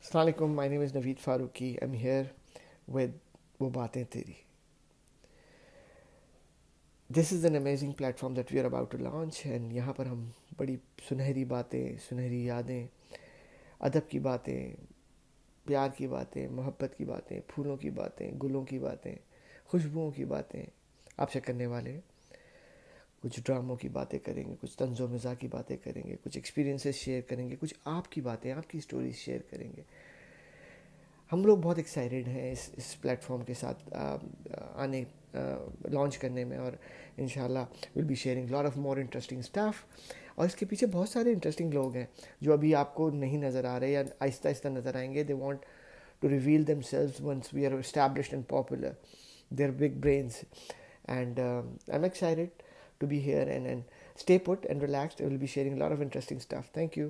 अस्सलाम वालेकुम, my name is Naveed Faruqi. I'm here with वो बातें तेरी. This is an amazing platform that we are about to launch and यहाँ पर हम बड़ी सुनहरी बातें, सुनहरी यादें, अदब की बातें, प्यार की बातें, मोहब्बत की बातें, फूलों की बातें, गुलों की बातें, खुशबुओं की बातें आपसे करने वाले हैं. कुछ ड्रामों की बातें करेंगे, कुछ तंज़ो मिज़ाह की बातें करेंगे, कुछ एक्सपीरियंसेस शेयर करेंगे, कुछ आपकी बातें, आपकी स्टोरीज शेयर करेंगे. हम लोग बहुत एक्साइटेड हैं इस प्लेटफॉर्म के साथ आने लॉन्च करने में, और इंशाल्लाह will be sharing lot of more interesting stuff. और इसके पीछे बहुत सारे इंटरेस्टिंग लोग हैं जो अभी आपको नहीं नज़र आ रहे या आहिस्ता आहिस्ता नज़र आएंगे. They want to reveal themselves once we are established and popular. They are big brains and I'm excited to be here and stay put and relaxed. I will be sharing a lot of interesting stuff. Thank you.